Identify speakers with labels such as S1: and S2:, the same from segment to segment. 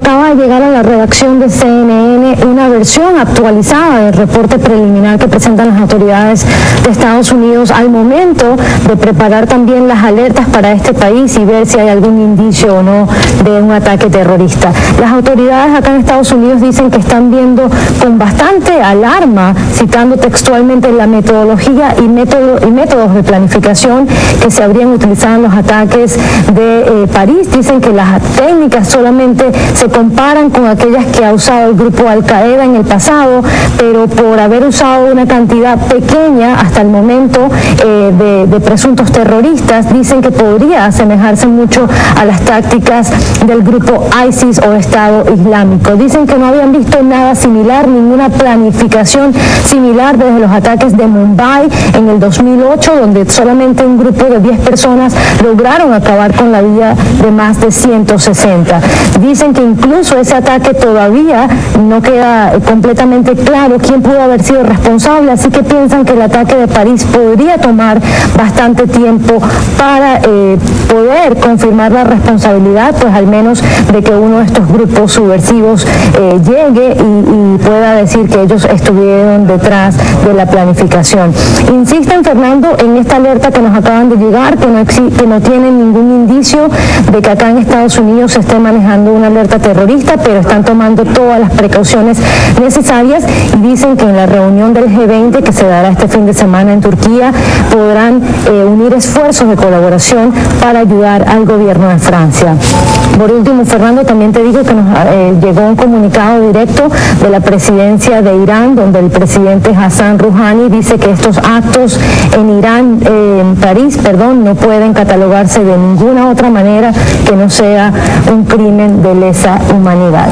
S1: Acaba de llegar a la redacción de CNN una versión actualizada del reporte preliminar que presentan las autoridades de Estados Unidos al momento de preparar también las alertas para este país y ver si hay algún indicio o no de un ataque terrorista. Las autoridades acá en Estados Unidos dicen que están viendo con bastante alarma, citando textualmente la metodología y métodos de planificación que se habrían utilizado en los ataques de París. Dicen que las técnicas solamente se comparan con aquellas que ha usado el grupo Al-Qaeda en el pasado, pero por haber usado una cantidad pequeña hasta el momento de presuntos terroristas, dicen que podría asemejarse mucho a las tácticas del grupo ISIS o Estado Islámico. Dicen que no habían visto nada similar, ninguna planificación similar desde los ataques de Mumbai en el 2008, donde solamente un grupo de 10 personas lograron acabar con la vida de más de 160. Dicen que incluso ese ataque todavía no queda completamente claro quién pudo haber sido responsable, así que piensan que el ataque de París podría tomar bastante tiempo para poder confirmar la responsabilidad, pues al menos de que uno de estos grupos subversivos llegue y pueda decir que ellos estuvieron detrás de la planificación. Insisten, Fernando, en esta alerta que nos acaban de llegar, que no tienen ningún indicio de que acá en Estados Unidos se esté manejando una alerta terrorista, pero están tomando todas las precauciones necesarias y dicen que en la reunión del G20 que se dará este fin de semana en Turquía podrán unir esfuerzos de colaboración para ayudar al gobierno de Francia. Por último, Fernando, también te digo que nos llegó un comunicado directo de la presidencia de Irán, donde el presidente Hassan Rouhani dice que estos actos en Irán, en París, no pueden catalogarse de ninguna otra manera que no sea un crimen de lesa humanidad.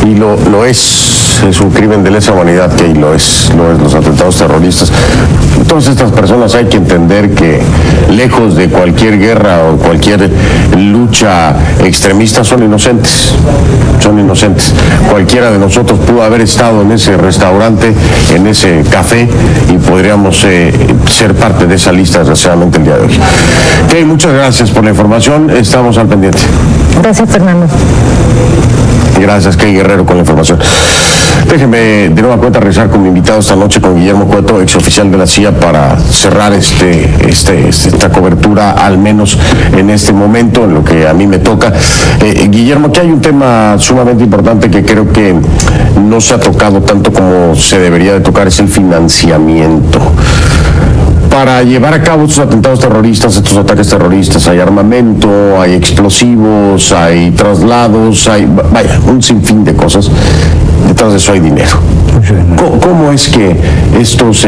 S2: Y lo es un crimen de lesa humanidad, que lo es los atentados terroristas. Todas estas personas hay que entender que lejos de cualquier guerra o cualquier lucha extremista son inocentes. Cualquiera de nosotros pudo haber estado en ese restaurante, en ese café, y podríamos ser parte de esa lista, desgraciadamente, el día de hoy. Okay, muchas gracias por la información, estamos al pendiente.
S1: Gracias, Fernando.
S2: Gracias, Key Guerrero, con la información. Déjeme de nueva cuenta regresar con mi invitado esta noche, con Guillermo Cueto, exoficial de la CIA, para cerrar esta cobertura, al menos en este momento, en lo que a mí me toca. Guillermo, aquí hay un tema sumamente importante que creo que no se ha tocado tanto como se debería de tocar, es el financiamiento. Para llevar a cabo estos atentados terroristas, estos ataques terroristas, hay armamento, hay explosivos, hay traslados, hay, un sinfín de cosas. Detrás de eso hay dinero. ¿Cómo es que estos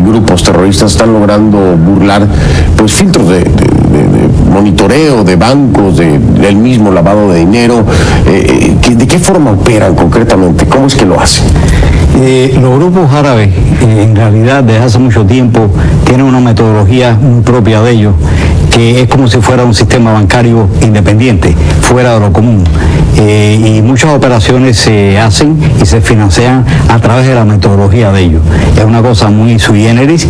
S2: grupos terroristas están logrando burlar pues filtros de monitoreo de bancos, del mismo lavado de dinero? ¿De qué forma operan concretamente? ¿Cómo es que lo hacen?
S3: Los grupos árabes, en realidad, desde hace mucho tiempo, tienen una metodología muy propia de ellos, que es como si fuera un sistema bancario independiente, fuera de lo común. Y muchas operaciones se hacen y se financian a través de la metodología de ellos. Es una cosa muy sui generis,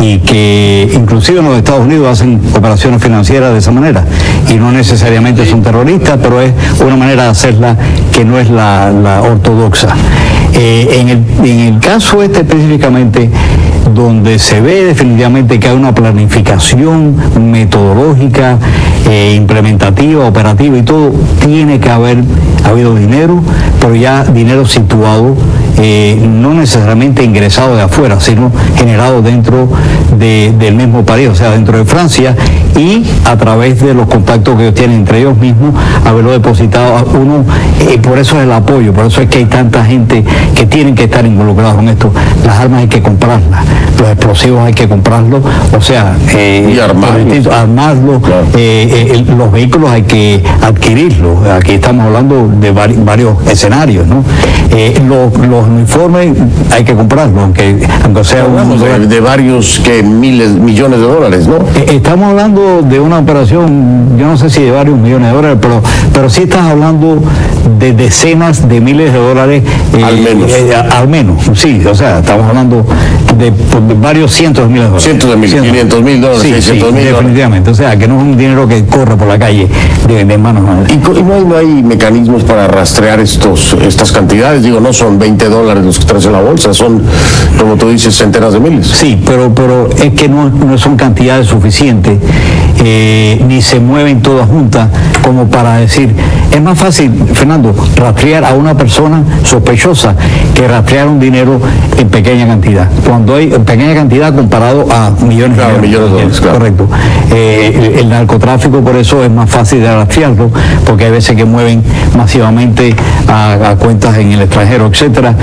S3: y que inclusive en los Estados Unidos hacen operaciones financieras de esa manera, y no necesariamente son terroristas, pero es una manera de hacerla que no es la ortodoxa. En el caso específicamente, donde se ve definitivamente que hay una planificación metodológica, implementativa, operativa y todo, tiene que haber habido dinero, pero ya dinero situado, no necesariamente ingresado de afuera, sino generado dentro del mismo país, o sea, dentro de Francia, y a través de los contactos que ellos tienen entre ellos mismos, haberlo depositado a uno. Por eso es el apoyo, por eso es que hay tanta gente que tienen que estar involucrados en esto. Las armas hay que comprarlas, los explosivos hay que comprarlos, o sea,
S2: y
S3: armarlos, claro. Los vehículos hay que adquirirlos. Aquí estamos hablando de varios escenarios, ¿no? Los uniformes hay que comprarlos, aunque sea
S2: de varios millones de dólares, ¿no?
S3: Estamos hablando de una operación, yo no sé si de varios millones de dólares, pero sí estás hablando de decenas de miles de dólares.
S2: Al menos.
S3: Al menos, sí, o sea, estamos hablando por varios cientos de miles de dólares.
S2: Cientos de miles, 500 mil dólares,
S3: sí,
S2: 600 mil dólares.
S3: Definitivamente, o sea, que no es un dinero que corre por la calle de manos a manos.
S2: ¿Y no hay mecanismos para rastrear estas cantidades? Digo, no son $20 los que traes en la bolsa, son, como tú dices, centenas de miles.
S3: Sí, pero es que no son cantidades suficientes, ni se mueven todas juntas como para decir, es más fácil, Fernando, rastrear a una persona sospechosa que rastrear un dinero en pequeña cantidad. Cuando hay en pequeña cantidad comparado a millones
S2: de dólares. Claro.
S3: Correcto. El narcotráfico por eso es más fácil de rastrearlo, porque hay veces que mueven masivamente a cuentas en el extranjero, etcétera,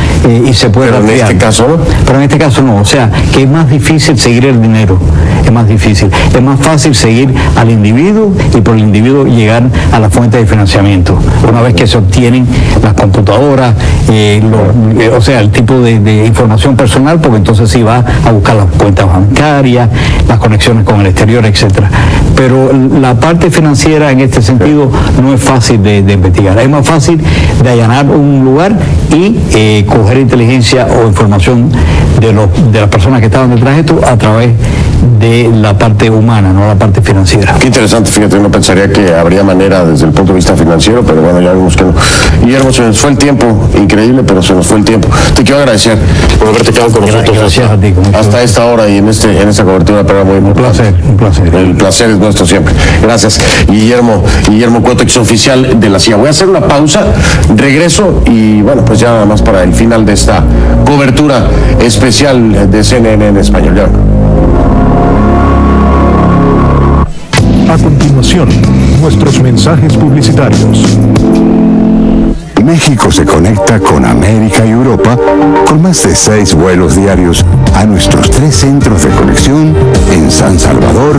S3: y se puede rastrear.
S2: En este caso no.
S3: Pero en este caso no, o sea, que es más difícil seguir el dinero, es más difícil. Es más fácil seguir al individuo y por el individuo llegar a la fuente de financiamiento. Una vez que se obtienen las computadoras, o sea, el tipo de información personal, porque entonces sí va a buscar las cuentas bancarias, las conexiones con el exterior, etcétera. Pero la parte financiera en este sentido no es fácil de investigar. Es más fácil de allanar un lugar y coger inteligencia o información de las personas que estaban detrás de esto a través de la parte humana, no la parte financiera.
S2: Qué interesante, fíjate, uno pensaría que habría manera desde el punto de vista financiero, pero bueno, ya vimos que no. Guillermo, se nos fue el tiempo, increíble, pero se nos fue el tiempo. Te quiero agradecer por haberte quedado con nosotros.
S3: Gracias a ti.
S2: Hasta esta hora y en esta cobertura, pero muy importante.
S3: Un placer.
S2: El placer es nuestro siempre. Gracias, Guillermo Cueto, exoficial de la CIA. Voy a hacer una pausa, regreso y bueno, pues ya nada más para el final de esta cobertura especial de CNN en español. Ya.
S4: A continuación, nuestros mensajes publicitarios.
S5: México se conecta con América y Europa con más de 6 vuelos diarios a nuestros 3 centros de conexión en San Salvador,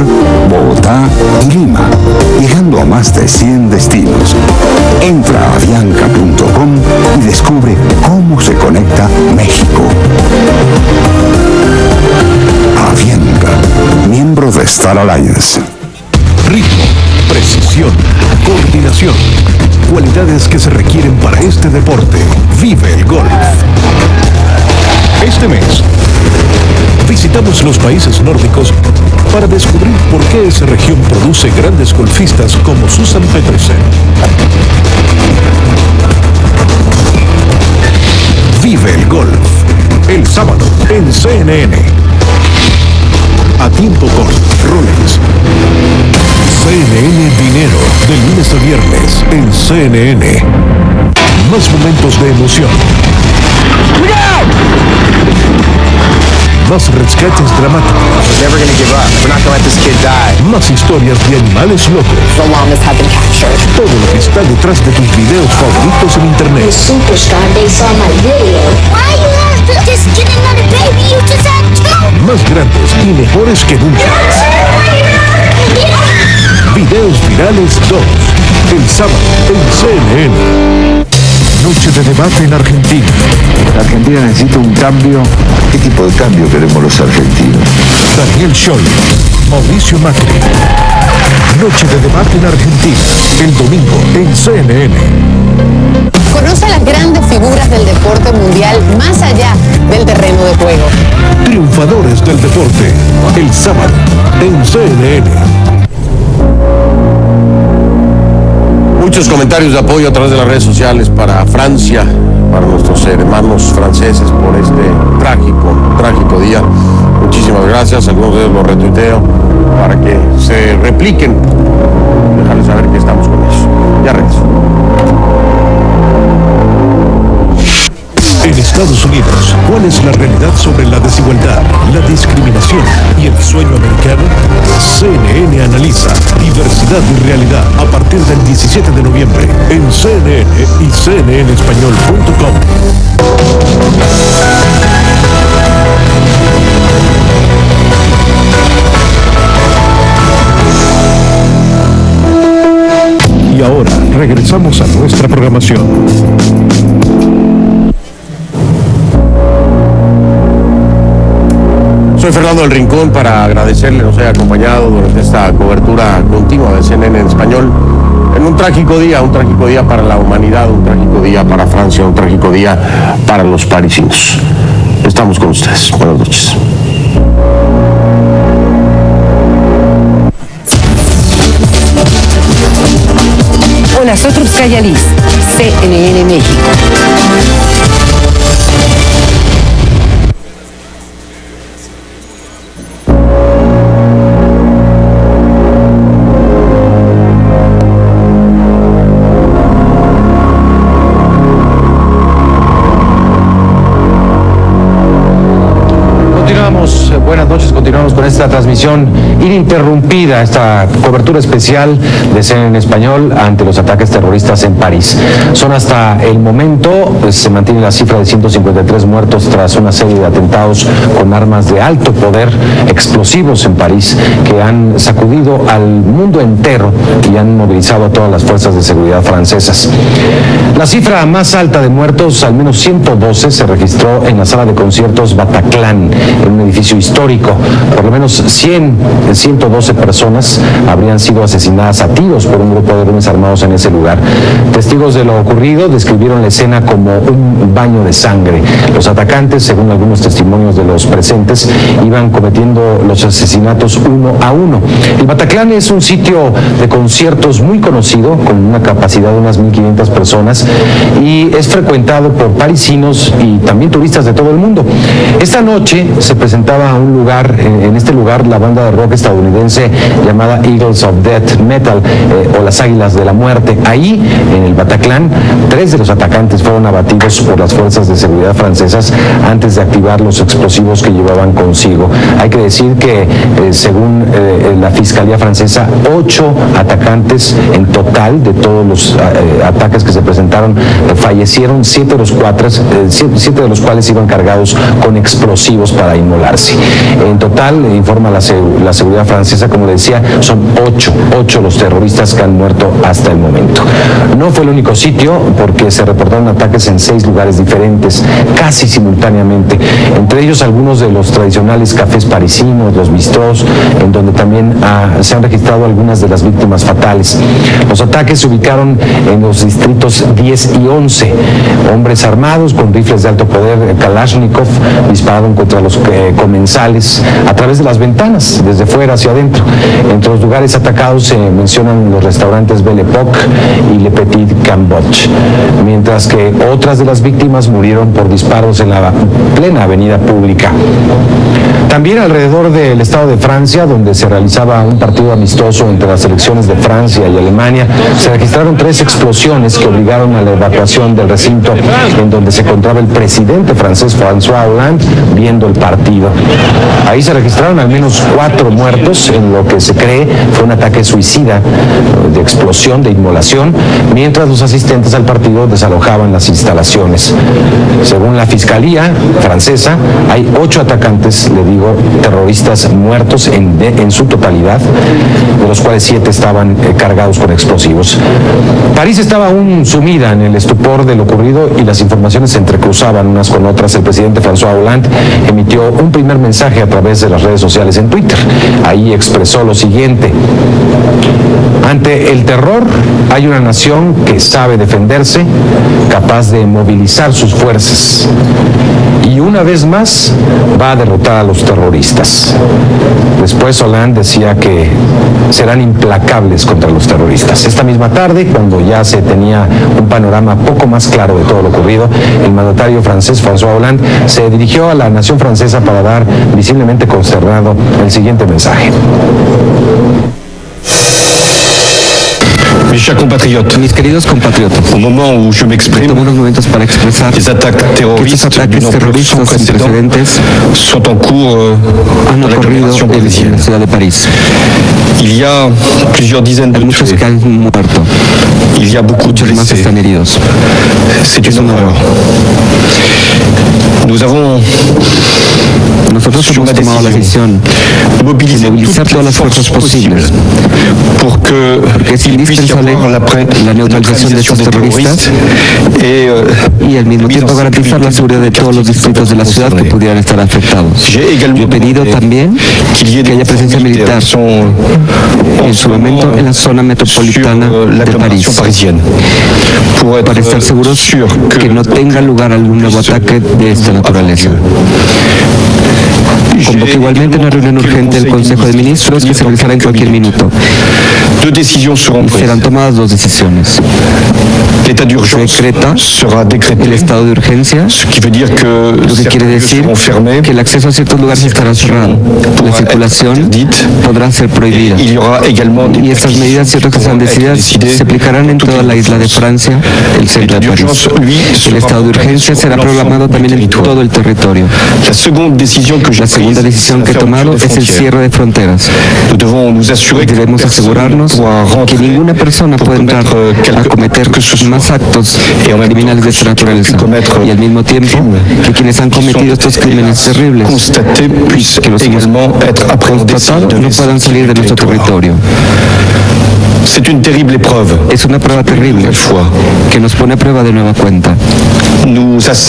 S5: Bogotá y Lima, llegando a más de 100 destinos. Entra a avianca.com y descubre cómo se conecta México. Avianca, miembro de Star Alliance.
S4: Ritmo, precisión, coordinación, cualidades que se requieren para este deporte. Vive el golf. Este mes, visitamos los países nórdicos para descubrir por qué esa región produce grandes golfistas como Susan Petersen. Vive el golf. El sábado en CNN. A tiempo con Rolex. CNN Dinero, de lunes a viernes en CNN. Más momentos de emoción. Más rescates dramáticos.
S6: Never gonna give up. We're not gonna let this kid die.
S4: Más historias de animales locos.
S6: The longest have been captured.
S4: Todo lo que está detrás de tus videos favoritos en internet.
S7: Superstar, they saw my video. Why you have to just get another baby? You just had 2.
S4: Más grandes y mejores que nunca. Videos Virales 2. El sábado en CNN. Noche de debate en Argentina.
S5: La Argentina necesita un cambio. ¿Qué tipo de cambio queremos los argentinos?
S4: Daniel Scioli, Mauricio Macri. Noche de debate en Argentina. El domingo en CNN.
S8: Conoce a las grandes figuras del deporte mundial más allá del terreno de juego.
S4: Triunfadores del deporte. El sábado en CNN.
S2: Muchos comentarios de apoyo a través de las redes sociales para Francia, para nuestros hermanos franceses por este trágico día. Muchísimas gracias, algunos de ellos los retuiteo para que se repliquen. Déjales saber que estamos con ellos. Ya regreso.
S4: En Estados Unidos, ¿cuál es la realidad sobre la desigualdad, la discriminación y el sueño americano? CNN analiza diversidad y realidad a partir del 17 de noviembre en CNN y cnnespañol.com. Y ahora regresamos a nuestra programación.
S2: Soy Fernando del Rincón para agradecerle nos haya acompañado durante esta cobertura continua de CNN en español en un trágico día para la humanidad, un trágico día para Francia, un trágico día para los parisinos. Estamos con ustedes. Buenas noches.
S9: Hola, soy Trubskaya Liz, CNN México.
S10: Buenas noches, continuamos con esta transmisión ininterrumpida, esta cobertura especial de CNN en español ante los ataques terroristas en París. Son hasta el momento, se mantiene la cifra de 153 muertos tras una serie de atentados con armas de alto poder, explosivos en París, que han sacudido al mundo entero y han movilizado a todas las fuerzas de seguridad francesas. La cifra más alta de muertos, al menos 112, se registró en la sala de conciertos Bataclan, en un edificio histórico. Por lo menos 112 personas habrían sido asesinadas a tiros por un grupo de hombres armados en ese lugar. Testigos de lo ocurrido describieron la escena como un baño de sangre. Los atacantes, según algunos testimonios de los presentes, iban cometiendo los asesinatos uno a uno. El Bataclan es un sitio de conciertos muy conocido, con una capacidad de unas 1.500 personas, y es frecuentado por parisinos y también turistas de todo el mundo. Esta noche se presentaba en este lugar la banda de rock estadounidense llamada Eagles of Death Metal, o las Águilas de la Muerte. Ahí, en el Bataclan, 3 de los atacantes fueron abatidos por las fuerzas de seguridad francesas antes de activar los explosivos que llevaban consigo. Hay que decir que, según la Fiscalía francesa, 8 atacantes en total de todos los ataques que se presentaron fallecieron, 7 de los cuales iban cargados con explosivos para inmolarse. En total, informa la seguridad francesa, como decía, son 8 los terroristas que han muerto hasta el momento. No fue el único sitio, porque se reportaron ataques en 6 lugares diferentes, casi simultáneamente, entre ellos algunos de los tradicionales cafés parisinos, los bistrós, en donde también se han registrado algunas de las víctimas fatales. Los ataques se ubicaron en los distritos 10 y 11. Hombres armados con rifles de alto poder Kalashnikov dispararon contra los comensales a través de las ventanas, desde fuera hacia adentro. Entre los lugares atacados se mencionan los restaurantes Belle Époque y Le Petit Cambodge, mientras que otras de las víctimas murieron por disparos en la plena avenida pública. También alrededor del estado de Francia, donde se realizaba un partido amistoso entre las selecciones de Francia y Alemania, se registraron 3 explosiones que obligaron a la evacuación del recinto en donde se encontraba el presidente francés François Hollande viendo el partido. Ahí se registraron al menos 4 muertos en lo que se cree fue un ataque suicida, de explosión, de inmolación, mientras los asistentes al partido desalojaban las instalaciones. Según la Fiscalía francesa, hay 8 atacantes, terroristas muertos en su totalidad, de los cuales 7 estaban cargados con explosivos. París estaba aún sumida en el estupor de lo ocurrido y las informaciones se entrecruzaban unas con otras. El presidente François Hollande emitió un primer mensaje a través de las redes sociales en Twitter. Ahí expresó lo siguiente: ante el terror hay una nación que sabe defenderse, capaz de movilizar sus fuerzas, y una vez más va a derrotar a los terroristas. Después Hollande decía que serán implacables contra los terroristas. Esta misma tarde, cuando ya se tenía un panorama poco más claro de todo lo ocurrido, el mandatario francés François Hollande se dirigió a la nación francesa para dar, visiblemente consternado, el siguiente mensaje.
S11: Mis queridos compatriotas, tomo unos momentos para expresar que estos ataques terroristas sin precedentes han ocurrido en la ciudad de París. Hay muchos que han muerto, muchos más están heridos. Es un horror. Nosotros hemos tomado la decisión de movilizar todas las fuerzas posibles porque es indispensable la neutralización de estos terroristas y al mismo tiempo garantizar la seguridad de todos los distritos de la ciudad que pudieran estar afectados. Yo he pedido también que haya presencia militar en su momento en la zona metropolitana de París para estar seguros que no tenga lugar algún nuevo ataque de esta naturaleza. Convoqué igualmente una reunión urgente del Consejo de Ministros que se realizará en cualquier minuto. Serán tomadas dos decisiones. Se decreta el estado de urgencia, lo que quiere decir que el acceso a ciertos lugares estará cerrado, la circulación podrá ser prohibida, y estas medidas, ciertas que sean decididas, se aplicarán en toda la isla de Francia, el centro de París. El estado de urgencia será programado también en todo el territorio. La segunda decisión que he tomado es el cierre de fronteras. Debemos asegurarnos que ninguna persona pueda entrar a cometer más actos criminales de esta naturaleza, y al mismo tiempo que quienes han cometido estos crímenes terribles, que los hemos constatado, no puedan salir de nuestro territorio. Es una prueba terrible que nos pone a prueba de nueva cuenta. Nosotros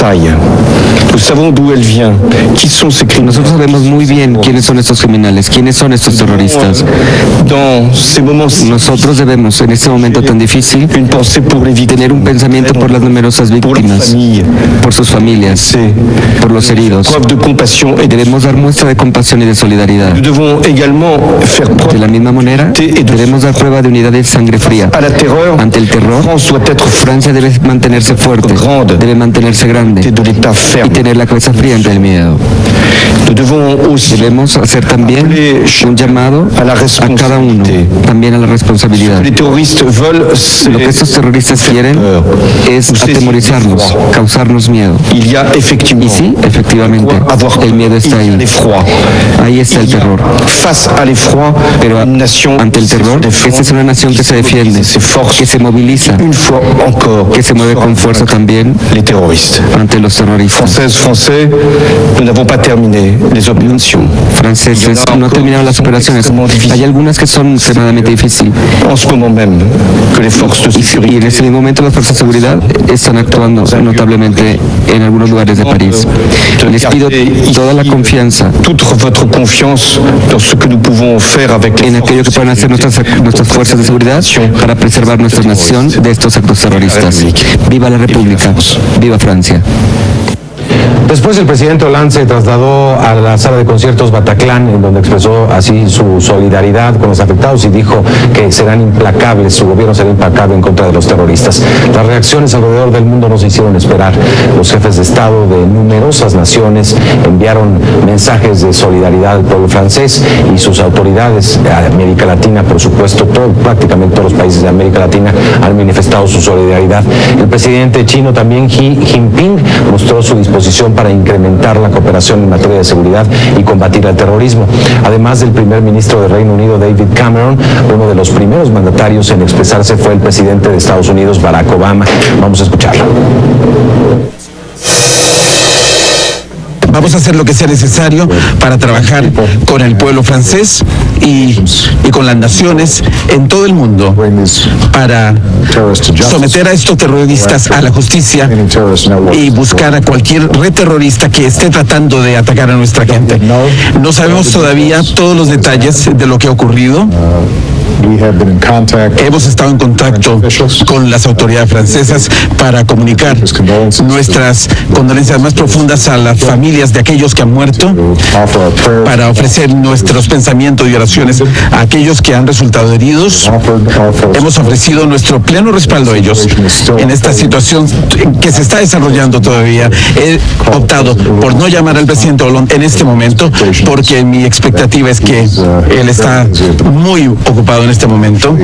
S11: sabemos muy bien quiénes son estos criminales, quiénes son estos terroristas. Nosotros debemos, en este momento tan difícil, tener un pensamiento por las numerosas víctimas, por sus familias, por los heridos. Debemos dar muestra de compasión y de solidaridad. De la misma manera, debemos dar prueba de unidad y sangre fría. Ante el terror, Francia debe mantenerse fuerte, debe mantenerse grande y tener la cabeza fría ante el miedo. Debemos hacer también un llamado a cada uno, también a la responsabilidad. Lo que estos terroristas quieren es atemorizarnos, causarnos miedo. Y sí, efectivamente, el miedo está ahí. Ahí está el terror. Pero ante el terror, esta es una nación que se defiende, que se moviliza, que se mueve con fuerza también ante los terroristas. Franceses no han terminado las operaciones. Hay algunas que son extremadamente difíciles. Y en ese mismo momento las fuerzas de seguridad están actuando notablemente en algunos lugares de París. Les pido toda la confianza en aquello que pueden hacer nuestras fuerzas de seguridad para preservar nuestra nación de estos actos terroristas. ¡Viva la República! ¡Viva Francia!
S10: Después el presidente Hollande se trasladó a la sala de conciertos Bataclan, en donde expresó así su solidaridad con los afectados y dijo que serán implacables, su gobierno será implacable en contra de los terroristas. Las reacciones alrededor del mundo no se hicieron esperar. Los jefes de Estado de numerosas naciones enviaron mensajes de solidaridad al pueblo francés y sus autoridades de América Latina, por supuesto, prácticamente todos los países de América Latina han manifestado su solidaridad. El presidente chino también, Xi Jinping, mostró su disposición para incrementar la cooperación en materia de seguridad y combatir el terrorismo. Además del primer ministro de Reino Unido, David Cameron, uno de los primeros mandatarios en expresarse fue el presidente de Estados Unidos, Barack Obama. Vamos a escucharlo.
S12: Vamos a hacer lo que sea necesario para trabajar con el pueblo francés y con las naciones en todo el mundo para someter a estos terroristas a la justicia y buscar a cualquier red terrorista que esté tratando de atacar a nuestra gente. No sabemos todavía todos los detalles de lo que ha ocurrido. Hemos estado en contacto con las autoridades francesas para comunicar nuestras condolencias más profundas a las familias de aquellos que han muerto, para ofrecer nuestros pensamientos y oraciones a aquellos que han resultado heridos. Hemos ofrecido nuestro pleno respaldo a ellos en esta situación que se está desarrollando todavía. He optado por no llamar al presidente Hollande en este momento porque mi expectativa es que él está muy ocupado en este momento.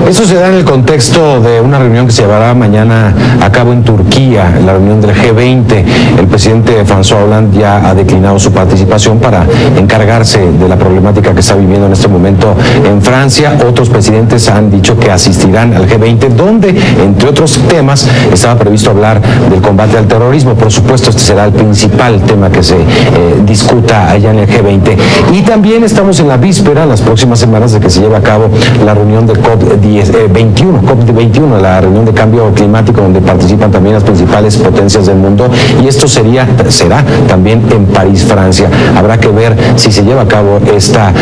S10: Eso se da en el contexto de una reunión que se llevará mañana a cabo en Turquía, en la reunión del G20. El presidente François Hollande ya ha declinado su participación para encargarse de la problemática que está viviendo en este momento en Francia. Otros presidentes han dicho que asistirán al G20, donde, entre otros temas, estaba previsto hablar del combate al terrorismo. Por supuesto, este será el principal tema que se discuta allá en el G20. Y también estamos en la víspera, las próximas semanas, de que se lleve a cabo la reunión de COP18 COP21, la reunión de cambio climático donde participan también las principales potencias del mundo, y esto será también en París, Francia. Habrá que ver si se lleva a cabo esta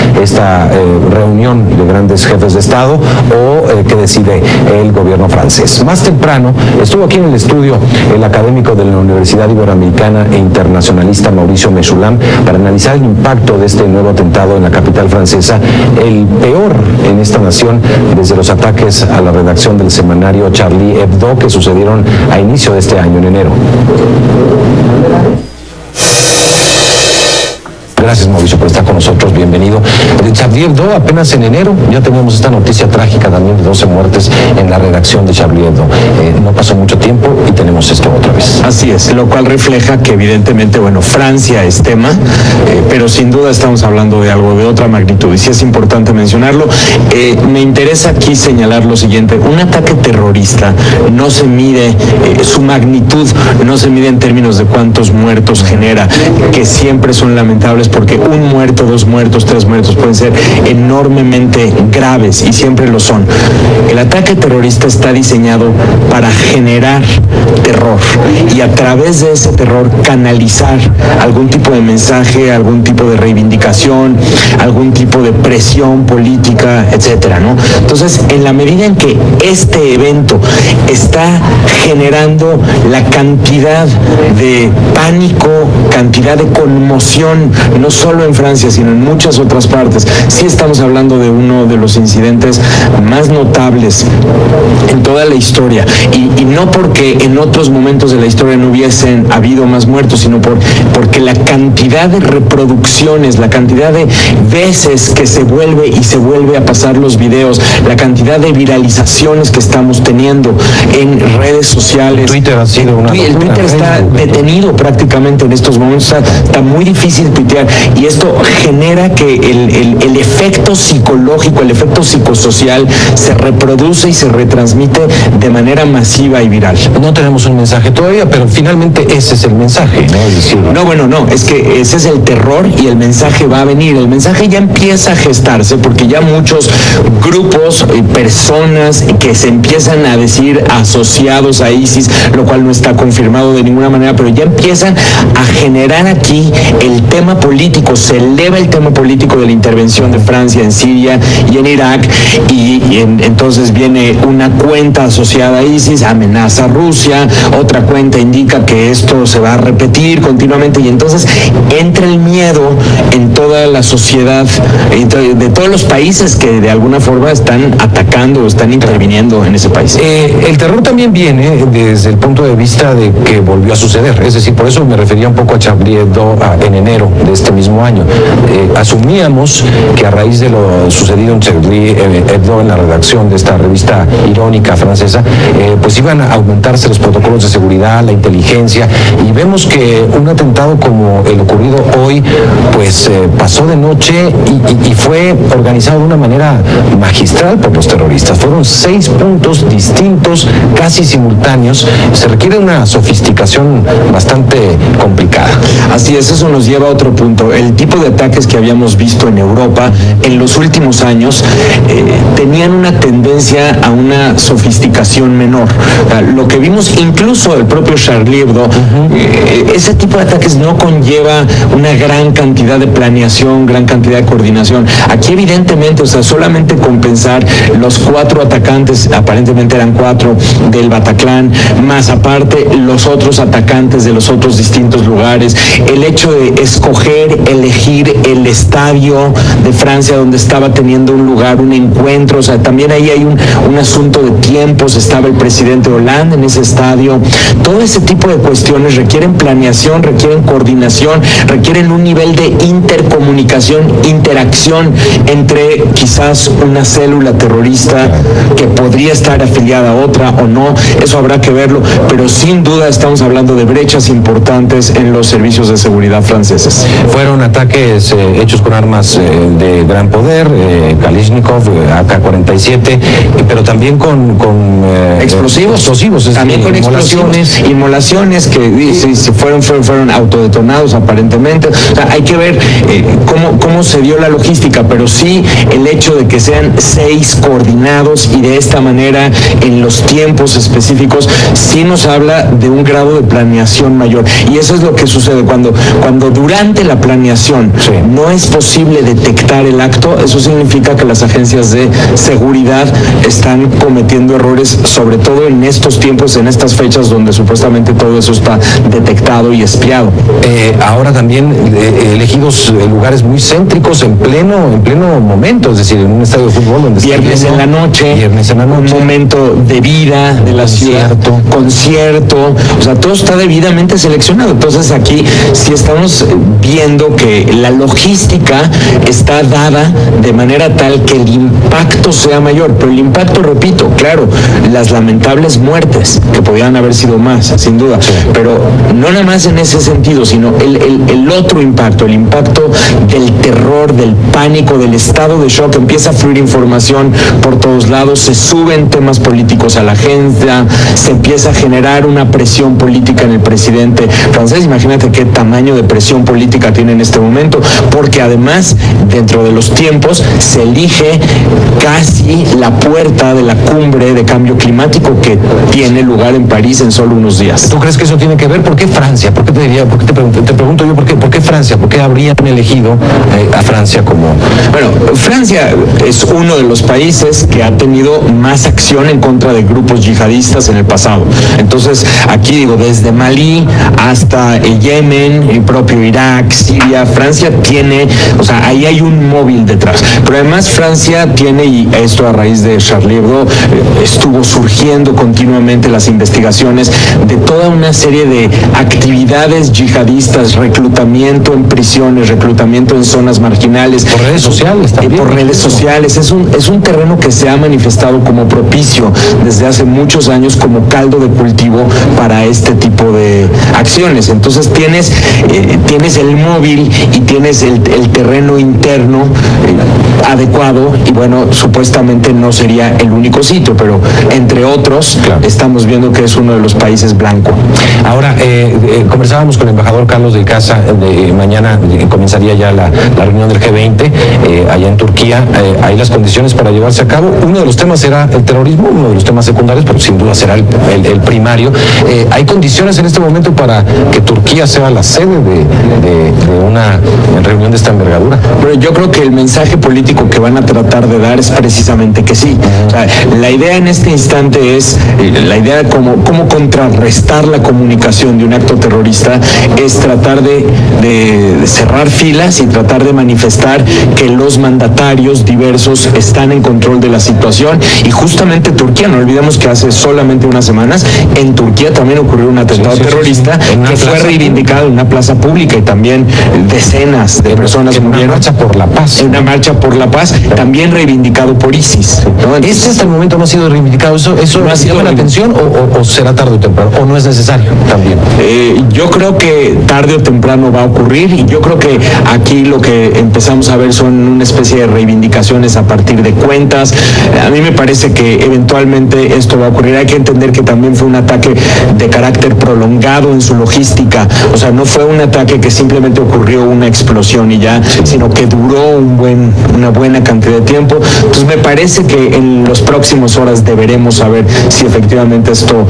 S10: reunión de grandes jefes de Estado o qué decide el gobierno francés. Más temprano estuvo aquí en el estudio el académico de la Universidad Iberoamericana e internacionalista Mauricio Mesulam para analizar el impacto de este nuevo atentado en la capital francesa, el peor en esta nación desde los ataques a la redacción del semanario Charlie Hebdo que sucedieron a inicio de este año, en enero. Gracias, Mauricio, por estar con nosotros. Bienvenido. De Charlie Hebdo, apenas en enero ya teníamos esta noticia trágica también de 12 muertes en la redacción de Charlie Hebdo. No pasó mucho tiempo y tenemos esto otra vez.
S13: Así es, lo cual refleja que evidentemente, Francia es tema, pero sin duda estamos hablando de algo de otra magnitud y sí es importante mencionarlo. Me interesa aquí señalar lo siguiente: un ataque terrorista no se mide, su magnitud no se mide en términos de cuántos muertos genera, que siempre son lamentables, porque un muerto, 2 muertos, 3 muertos pueden ser enormemente graves y siempre lo son. El ataque terrorista está diseñado para generar terror y a través de ese terror canalizar algún tipo de mensaje, algún tipo de reivindicación, algún tipo de presión política, etcétera, ¿no? Entonces, en la medida en que este evento está generando la cantidad de pánico, cantidad de conmoción, no solo en Francia, sino en muchas otras partes, sí estamos hablando de uno de los incidentes más notables en toda la historia, y no porque en otros momentos de la historia no hubiesen habido más muertos, sino porque la cantidad de reproducciones, la cantidad de veces que se vuelve a pasar los videos, la cantidad de viralizaciones que estamos teniendo en redes sociales.
S10: Twitter ha sido una locura.
S13: El Twitter está detenido prácticamente en estos momentos, está muy difícil tuitear, y esto genera que el efecto psicológico, el efecto psicosocial se reproduce y se retransmite de manera masiva y viral.
S10: No tenemos un mensaje todavía, pero finalmente ese es el mensaje, ¿no? Es decir,
S13: no, es que ese es el terror y el mensaje va a venir. El mensaje ya empieza a gestarse porque ya muchos grupos y personas que se empiezan a decir asociados a ISIS, lo cual no está confirmado de ninguna manera, pero ya empiezan a generar aquí el tema político, se eleva el tema político de la intervención de Francia en Siria y en Irak, y entonces viene una cuenta asociada a ISIS, amenaza a Rusia, otra cuenta indica que esto se va a repetir continuamente, y entonces entra el miedo en toda la sociedad, de todos los países que de alguna forma están atacando o están interviniendo en ese país.
S10: El terror también viene desde el punto de vista de que volvió a suceder, es decir, por eso me refería un poco a Charlie Hebdo en enero de este mismo año. Asumíamos que a raíz de lo sucedido en Charlie Hebdo, en la redacción de esta revista irónica francesa, pues iban a aumentarse los protocolos de seguridad, la inteligencia, y vemos que un atentado como el ocurrido hoy, pues pasó de noche y fue organizado de una manera magistral por los terroristas. Fueron 6 puntos distintos, casi simultáneos. Se requiere una sofisticación bastante complicada.
S13: Así es, eso nos lleva a otro punto. El tipo de ataques que habíamos visto en Europa en los últimos años tenían una tendencia a una sofisticación menor. Lo que vimos, incluso el propio Charlie Hebdo, ese tipo de ataques no conlleva una gran cantidad de planeación, gran cantidad de coordinación. Aquí evidentemente, solamente con pensar los 4 atacantes, aparentemente eran 4 del Bataclan, más aparte los otros atacantes de los otros distintos lugares, el hecho de elegir el estadio de Francia donde estaba teniendo un lugar, un encuentro, también ahí hay un asunto de tiempos, estaba el presidente Hollande en ese estadio. Todo ese tipo de cuestiones requieren planeación, requieren coordinación, requieren un nivel de intercomunicación, interacción entre quizás una célula terrorista que podría estar afiliada a otra o no, eso habrá que verlo, pero sin duda estamos hablando de brechas importantes en los servicios de seguridad franceses.
S10: Fue Fueron ataques hechos con armas de gran poder, Kalashnikov, AK-47, pero también con explosivos,
S13: también con inmolaciones que se fueron autodetonados aparentemente. O sea, hay que ver cómo se dio la logística, pero sí el hecho de que sean 6 coordinados y de esta manera en los tiempos específicos sí nos habla de un grado de planeación mayor, y eso es lo que sucede cuando durante la planeación no es posible detectar el acto. Eso significa que las agencias de seguridad están cometiendo errores, sobre todo en estos tiempos, en estas fechas donde supuestamente todo eso está detectado y espiado.
S10: Ahora también elegidos lugares muy céntricos en pleno momento, es decir, en un estadio de fútbol donde
S13: viernes en la noche, un momento de vida de la ciudad, concierto, o sea, todo está debidamente seleccionado. Entonces aquí sí estamos viendo que la logística está dada de manera tal que el impacto sea mayor, pero el impacto, repito, claro, las lamentables muertes, que podían haber sido más, sin duda, pero no nada más en ese sentido, sino el otro impacto, el impacto del terror, del pánico, del estado de shock. Empieza a fluir información por todos lados, se suben temas políticos a la agenda, se empieza a generar una presión política en el presidente francés. Imagínate qué tamaño de presión política tiene en este momento, porque además dentro de los tiempos se elige casi la puerta de la cumbre de cambio climático que tiene lugar en París en solo unos días.
S10: ¿Tú crees que eso tiene que ver? ¿Por qué Francia? ¿Por qué te pregunto yo, ¿por qué Francia? ¿Por qué habrían elegido a Francia como...?
S13: Bueno, Francia es uno de los países que ha tenido más acción en contra de grupos yihadistas en el pasado. Entonces, aquí digo, desde Malí hasta el Yemen, el propio Irak, Siria, Francia tiene, o sea, ahí hay un móvil detrás. Pero además Francia tiene, y esto a raíz de Charlie Hebdo, estuvo surgiendo continuamente las investigaciones de toda una serie de actividades yihadistas, reclutamiento en prisiones, reclutamiento en zonas marginales.
S10: Por redes sociales también.
S13: Por redes sociales. Es un terreno que se ha manifestado como propicio desde hace muchos años como caldo de cultivo para este tipo de acciones. Entonces tienes el móvil y tienes el terreno interno adecuado, y bueno, supuestamente no sería el único sitio, pero entre otros, estamos viendo que es uno de los países blanco.
S10: Ahora, conversábamos con el embajador Carlos de Casa, mañana comenzaría ya la reunión del G20 allá en Turquía. Hay las condiciones para llevarse a cabo. Uno de los temas será el terrorismo, uno de los temas secundarios, pero sin duda será el primario. ¿Hay condiciones en este momento para que Turquía sea la sede de una reunión de esta envergadura?
S13: Pero yo creo que el mensaje político que van a tratar de dar es precisamente que sí. O sea, la idea en este instante es, la idea de cómo contrarrestar la comunicación de un acto terrorista es tratar de cerrar filas y tratar de manifestar que los mandatarios diversos están en control de la situación. Y justamente Turquía, no olvidemos que hace solamente unas semanas en Turquía también ocurrió un atentado terrorista que fue reivindicado en una plaza pública, y también decenas de personas murieron.
S10: Una marcha por la paz.
S13: En una marcha por la paz, también reivindicado por ISIS, ¿no?
S10: Entonces, hasta el momento no ha sido reivindicado. ¿Eso no ha sido la atención o será tarde o temprano? ¿O no es necesario también?
S13: Yo creo que tarde o temprano va a ocurrir, y yo creo que aquí lo que empezamos a ver son una especie de reivindicaciones a partir de cuentas. A mí me parece que eventualmente esto va a ocurrir. Hay que entender que también fue un ataque de carácter prolongado en su logística. O sea, no fue un ataque que simplemente ocurrió una explosión y ya, sino que duró una buena cantidad de tiempo. Entonces me parece que en las próximas horas deberemos saber si efectivamente esto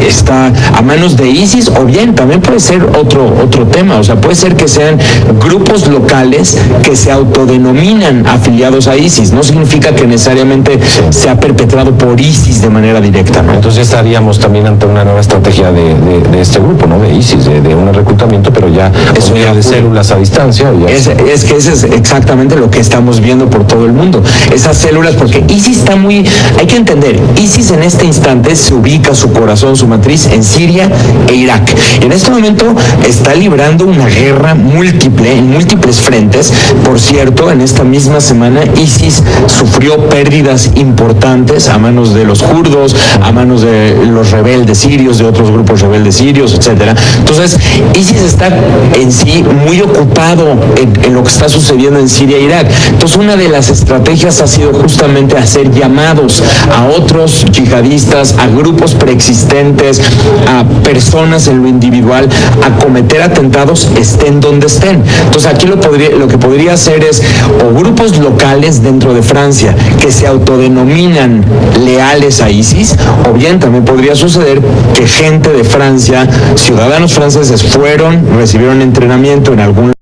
S13: está a manos de ISIS, o bien también puede ser otro tema. O sea, puede ser que sean grupos locales que se autodenominan afiliados a ISIS. No significa que necesariamente sea perpetrado por ISIS de manera directa, ¿no?
S10: Entonces estaríamos también ante una nueva estrategia de este grupo, ¿no? De ISIS, de un reclutamiento, pero ya eso ya de células a distancia.
S13: Es que ese es exactamente lo que estamos viendo por todo el mundo. Esas células, porque ISIS está hay que entender, ISIS en este instante se ubica su corazón, su matriz en Siria e Irak. En este momento está librando una guerra múltiple, en múltiples frentes. Por cierto, en esta misma semana ISIS sufrió pérdidas importantes a manos de los kurdos, a manos de los rebeldes sirios, de otros grupos rebeldes sirios, etcétera. Entonces, ISIS está en sí muy ocupado en lo que está sucediendo en Siria e Irak. Entonces, una de las estrategias ha sido justamente hacer llamados a otros yihadistas, a grupos preexistentes, a personas en lo individual, a cometer atentados estén donde estén. Entonces, aquí lo que podría hacer es o grupos locales dentro de Francia que se autodenominan leales a ISIS, o bien también podría suceder que gente de Francia, ciudadanos franceses, recibieron entrenamiento en algún